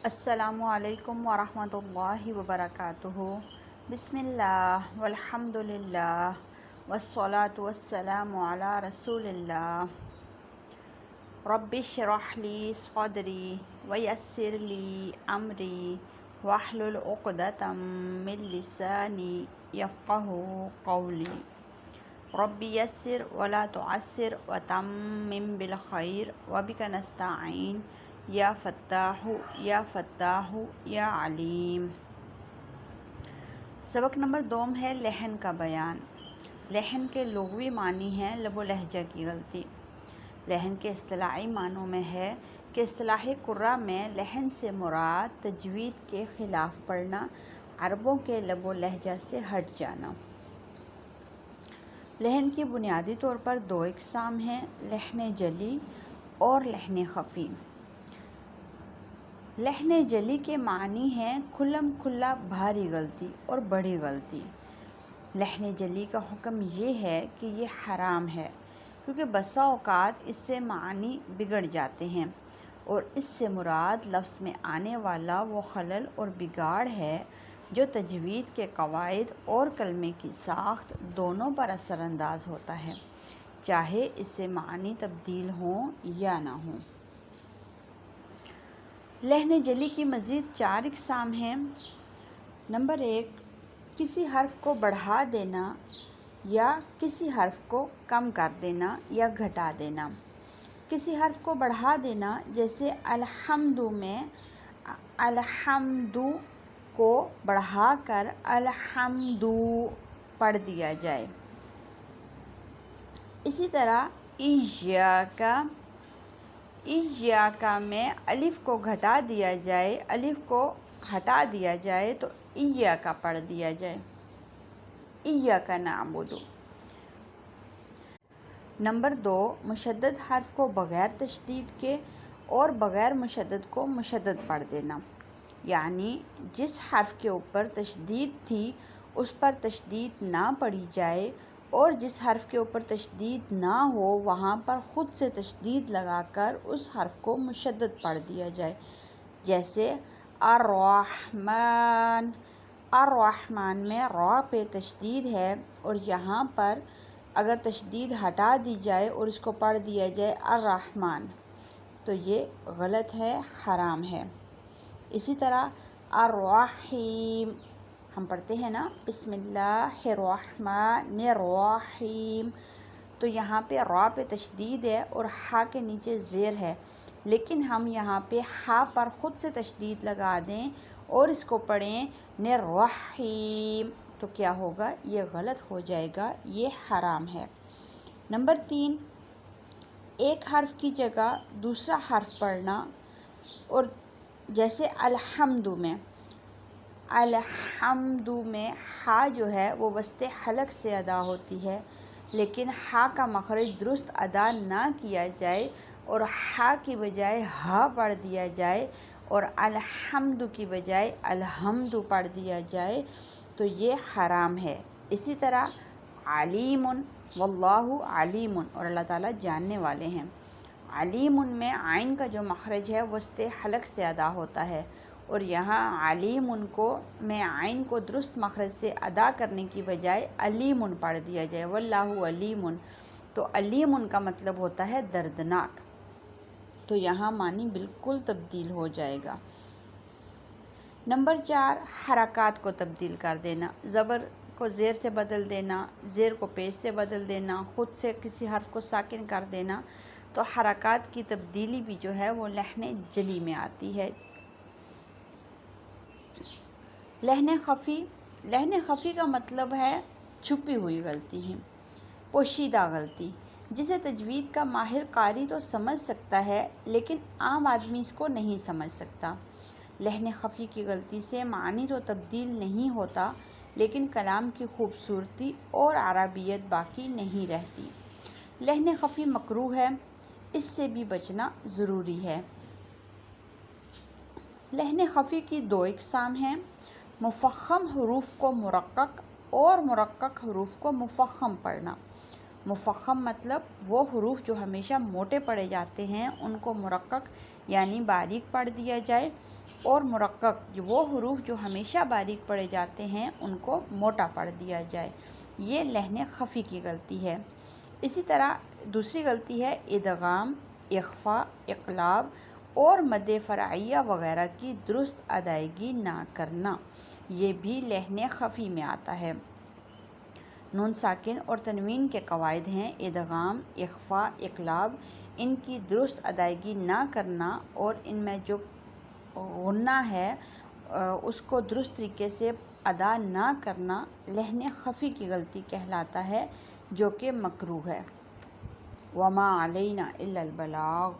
السلام علیکم ورحمۃ اللہ وبرکاتہ۔ بسم اللہ والحمد للہ والصلاة والسلام علی رسول اللہ۔ رب اشرح لی صدری ویسر لی امری واحلل عقدۃ من لسانی یفقہوا قولی۔ رب یسر ولا تعسر وتمم بالخیر وبک نستعین یا فتاح یا علیم۔ سبق نمبر 2 ہے لحن کا بیان۔ لحن کے لغوی معنی ہیں لب و لہجہ کی غلطی۔ لحن کے اصطلاحی معنوں میں ہے کہ اصطلاحی قرہ میں لحن سے مراد تجوید کے خلاف پڑھنا، عربوں کے لب و لہجہ سے ہٹ جانا۔ لحن کی بنیادی طور پر 2 اقسام ہیں، لحن جلی اور لحن خفی۔ لحن جلی کے معنی ہیں کھلم کھلا بھاری غلطی اور بڑی غلطی۔ لحن جلی کا حکم یہ ہے کہ یہ حرام ہے، کیونکہ بسا اوقات اس سے معنی بگڑ جاتے ہیں، اور اس سے مراد لفظ میں آنے والا وہ خلل اور بگاڑ ہے جو تجوید کے قواعد اور کلمے کی ساخت دونوں پر اثر انداز ہوتا ہے، چاہے اس سے معنی تبدیل ہوں یا نہ ہوں۔ لحن جلی کی مزید 4 اقسام ہیں۔ نمبر 1، کسی حرف کو بڑھا دینا یا کسی حرف کو کم کر دینا یا گھٹا دینا۔ کسی حرف کو بڑھا دینا، جیسے الحمد میں الحمد کو بڑھا کر الحمدو پڑھ دیا جائے۔ اسی طرح ایاکا میں الف کو گھٹا دیا جائے، الف کو ہٹا دیا جائے تو ایاکا پڑھ دیا جائے، ایاکا نعبد۔ نمبر 2، مشدد حرف کو بغیر تشدید کے اور بغیر مشدد کو مشدد پڑھ دینا، یعنی جس حرف کے اوپر تشدید تھی اس پر تشدید نہ پڑھی جائے، اور جس حرف کے اوپر تشدید نہ ہو وہاں پر خود سے تشدید لگا کر اس حرف کو مشدد پڑھ دیا جائے، جیسے الرحمن۔ الرحمن میں را پہ تشدید ہے، اور یہاں پر اگر تشدید ہٹا دی جائے اور اس کو پڑھ دیا جائے الرحمن تو یہ غلط ہے، حرام ہے۔ اسی طرح الرحیم، ہم پڑھتے ہیں نا بسم اللہ الرحمن الرحیم، تو یہاں پہ را پہ تشدید ہے اور ہا کے نیچے زیر ہے، لیکن ہم یہاں پہ ہا پر خود سے تشدید لگا دیں اور اس کو پڑھیں الرحیم تو کیا ہوگا؟ یہ غلط ہو جائے گا، یہ حرام ہے۔ نمبر 3، ایک حرف کی جگہ دوسرا حرف پڑھنا، اور جیسے الحمد میں ہا جو ہے وہ وسط حلق سے ادا ہوتی ہے، لیکن ہا کا مخرج درست ادا نہ کیا جائے اور ہا کی بجائے ہا پڑھ دیا جائے اور الحمد کی بجائے الحمد پڑھ دیا جائے تو یہ حرام ہے۔ اسی طرح علیم، واللہ علیم، اور اللہ تعالیٰ جاننے والے ہیں۔ علیم میں عین کا جو مخرج ہے وسط حلق سے ادا ہوتا ہے، اور یہاں علیم میں عین کو درست مخرج سے ادا کرنے کی بجائے علیم پڑھ دیا جائے، واللہ علیم، تو علیم کا مطلب ہوتا ہے دردناک، تو یہاں معنی بالکل تبدیل ہو جائے گا۔ نمبر 4، حرکات کو تبدیل کر دینا، زبر کو زیر سے بدل دینا، زیر کو پیش سے بدل دینا، خود سے کسی حرف کو ساکن کر دینا، تو حرکات کی تبدیلی بھی جو ہے وہ لحن جلی میں آتی ہے۔ لحن خفی کا مطلب ہے چھپی ہوئی غلطی ہے، پوشیدہ غلطی، جسے تجوید کا ماہر قاری تو سمجھ سکتا ہے لیکن عام آدمی اس کو نہیں سمجھ سکتا۔ لحن خفی کی غلطی سے معنی تو تبدیل نہیں ہوتا، لیکن کلام کی خوبصورتی اور عربیت باقی نہیں رہتی۔ لحن خفی مکروہ ہے، اس سے بھی بچنا ضروری ہے۔ لحن خفی کی 2 اقسام ہیں، مفخم حروف کو مرقق اور مرقق حروف کو مفخم پڑھنا۔ مفخم مطلب وہ حروف جو ہمیشہ موٹے پڑھے جاتے ہیں ان کو مرقق یعنی باریک پڑھ دیا جائے، اور مرقق وہ حروف جو ہمیشہ باریک پڑھے جاتے ہیں ان کو موٹا پڑھ دیا جائے، یہ لحن خفی کی غلطی ہے۔ اسی طرح دوسری غلطی ہے ادغام، اخفا، اقلاب اور مد فرعیہ وغیرہ کی درست ادائیگی نہ کرنا، یہ بھی لحن خفی میں آتا ہے۔ نون ساکن اور تنوین کے قواعد ہیں ادغام، اخفا، اقلاب، ان کی درست ادائیگی نہ کرنا اور ان میں جو غنہ ہے اس کو درست طریقے سے ادا نہ کرنا لحن خفی کی غلطی کہلاتا ہے، جو کہ مکروہ ہے۔ وما علینا الا البلاغ۔